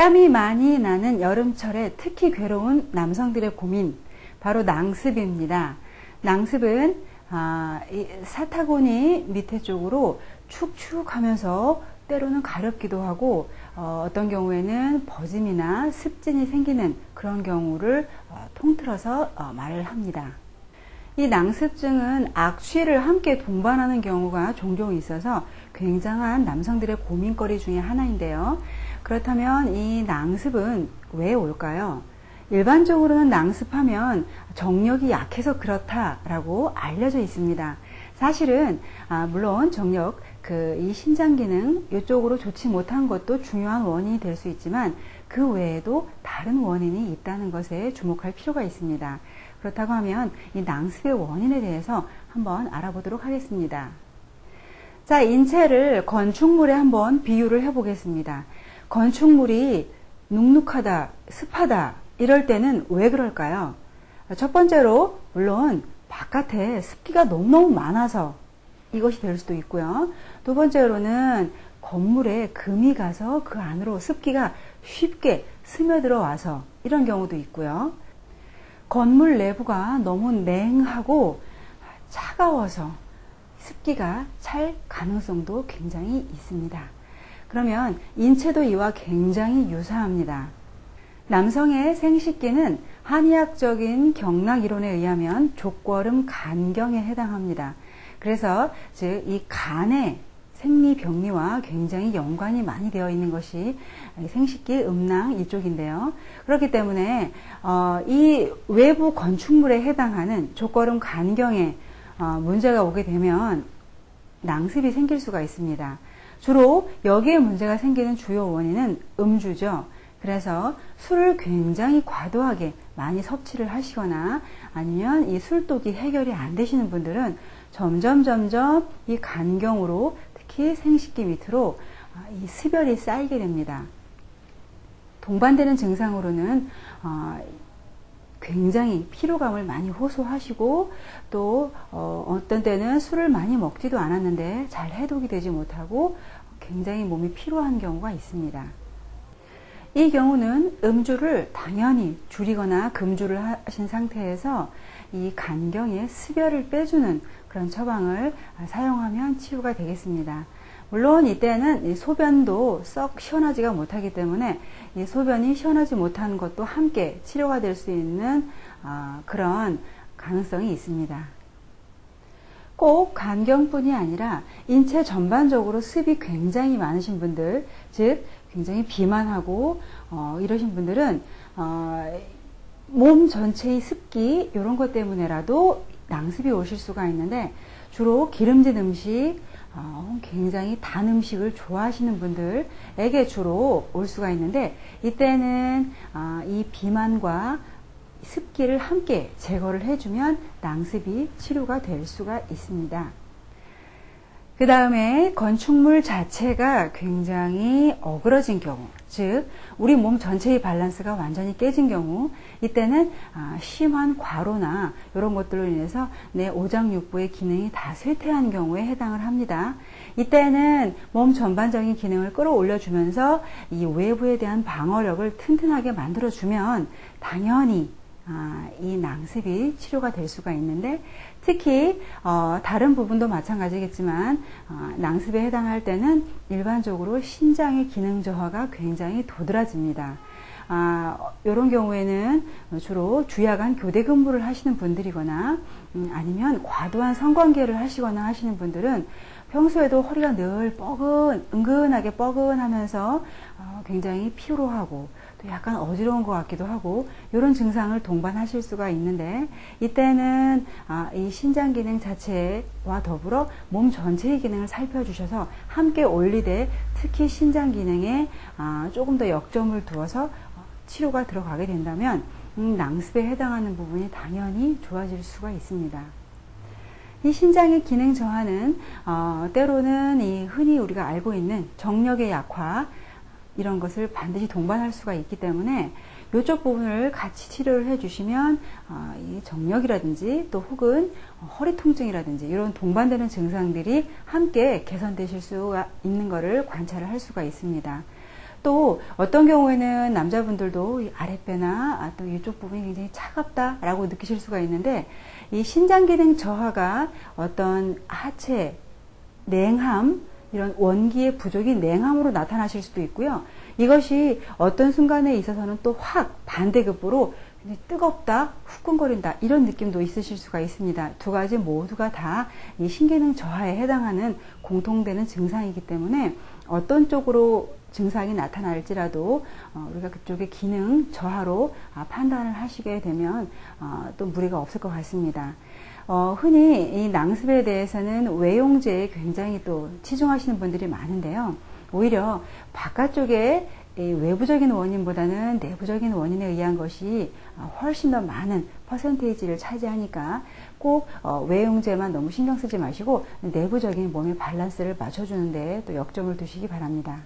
땀이 많이 나는 여름철에 특히 괴로운 남성들의 고민, 바로 낭습입니다. 낭습은 이 사타구니 밑에 쪽으로 축축하면서 때로는 가렵기도 하고 어떤 경우에는 버짐이나 습진이 생기는 그런 경우를 통틀어서 말을 합니다. 이 낭습증은 악취를 함께 동반하는 경우가 종종 있어서 굉장한 남성들의 고민거리 중에 하나인데요. 그렇다면 이 낭습은 왜 올까요? 일반적으로는 낭습하면 정력이 약해서 그렇다라고 알려져 있습니다. 사실은 물론 정력, 이 신장 기능 이쪽으로 좋지 못한 것도 중요한 원인이 될 수 있지만 그 외에도 다른 원인이 있다는 것에 주목할 필요가 있습니다. 그렇다고 하면 이 낭습의 원인에 대해서 한번 알아보도록 하겠습니다. 자, 인체를 건축물에 한번 비유를 해보겠습니다. 건축물이 눅눅하다, 습하다 이럴 때는 왜 그럴까요? 첫 번째로 물론 바깥에 습기가 너무너무 많아서 이것이 될 수도 있고요. 두 번째로는 건물에 금이 가서 그 안으로 습기가 쉽게 스며들어 와서 이런 경우도 있고요. 건물 내부가 너무 냉하고 차가워서 습기가 찰 가능성도 굉장히 있습니다. 그러면 인체도 이와 굉장히 유사합니다. 남성의 생식기는 한의학적인 경락 이론에 의하면 족걸음 간경에 해당합니다. 그래서 즉 이 간의 생리병리와 굉장히 연관이 많이 되어 있는 것이 생식기 음낭 이쪽인데요. 그렇기 때문에 이 외부 건축물에 해당하는 족걸음 간경에 문제가 오게 되면 낭습이 생길 수가 있습니다. 주로 여기에 문제가 생기는 주요 원인은 음주죠. 그래서 술을 굉장히 과도하게 많이 섭취를 하시거나 아니면 이 술독이 해결이 안 되시는 분들은 점점 이 간경으로 특히 생식기 밑으로 이 습열이 쌓이게 됩니다. 동반되는 증상으로는 굉장히 피로감을 많이 호소하시고 또 어떤 때는 술을 많이 먹지도 않았는데 잘 해독이 되지 못하고 굉장히 몸이 피로한 경우가 있습니다. 이 경우는 음주를 당연히 줄이거나 금주를 하신 상태에서 이 간경의 습열을 빼주는 그런 처방을 사용하면 치유가 되겠습니다. 물론 이때는 이 소변도 썩 시원하지가 못하기 때문에 이 소변이 시원하지 못한 것도 함께 치료가 될 수 있는 그런 가능성이 있습니다. 꼭 간경뿐이 아니라 인체 전반적으로 습이 굉장히 많으신 분들, 즉 굉장히 비만하고 이러신 분들은 몸 전체의 습기 이런 것 때문에라도 낭습이 오실 수가 있는데 주로 기름진 음식, 굉장히 단 음식을 좋아하시는 분들에게 주로 올 수가 있는데 이때는 이 비만과 습기를 함께 제거를 해주면 낭습이 치료가 될 수가 있습니다. 그 다음에 건축물 자체가 굉장히 어그러진 경우, 즉 우리 몸 전체의 밸런스가 완전히 깨진 경우, 이때는 심한 과로나 이런 것들로 인해서 내 오장육부의 기능이 다 쇠퇴한 경우에 해당을 합니다. 이때는 몸 전반적인 기능을 끌어올려 주면서 이 외부에 대한 방어력을 튼튼하게 만들어 주면 당연히 이 낭습이 치료가 될 수가 있는데 특히 다른 부분도 마찬가지겠지만 낭습에 해당할 때는 일반적으로 신장의 기능 저하가 굉장히 도드라집니다. 이런 경우에는 주로 주야간 교대 근무를 하시는 분들이거나 아니면 과도한 성관계를 하시거나 하시는 분들은 평소에도 허리가 늘 은근하게 뻐근하면서 굉장히 피로하고 또 약간 어지러운 것 같기도 하고 이런 증상을 동반하실 수가 있는데 이때는 이 신장 기능 자체와 더불어 몸 전체의 기능을 살펴주셔서 함께 올리되 특히 신장 기능에 조금 더 역점을 두어서 치료가 들어가게 된다면 낭습에 해당하는 부분이 당연히 좋아질 수가 있습니다. 이 신장의 기능 저하는 때로는 이 흔히 우리가 알고 있는 정력의 약화 이런 것을 반드시 동반할 수가 있기 때문에 이쪽 부분을 같이 치료를 해주시면 이 정력이라든지 또 혹은 허리 통증이라든지 이런 동반되는 증상들이 함께 개선되실 수가 있는 것을 관찰을 할 수가 있습니다. 또 어떤 경우에는 남자분들도 이 아랫배나 또 이쪽 부분이 굉장히 차갑다라고 느끼실 수가 있는데, 이 신장 기능 저하가 어떤 하체, 냉함, 이런 원기의 부족이 냉함으로 나타나실 수도 있고요. 이것이 어떤 순간에 있어서는 또 확 반대급부로 뜨겁다, 후끈거린다, 이런 느낌도 있으실 수가 있습니다. 두 가지 모두가 다 이 신기능 저하에 해당하는 공통되는 증상이기 때문에 어떤 쪽으로 증상이 나타날지라도 우리가 그쪽의 기능 저하로 판단을 하시게 되면 또 무리가 없을 것 같습니다. 흔히 이 낭습에 대해서는 외용제에 굉장히 또 치중하시는 분들이 많은데요. 오히려 바깥쪽에 이 외부적인 원인보다는 내부적인 원인에 의한 것이 훨씬 더 많은 퍼센테이지를 차지하니까 꼭 외용제만 너무 신경 쓰지 마시고 내부적인 몸의 밸런스를 맞춰주는 데 또 역점을 두시기 바랍니다.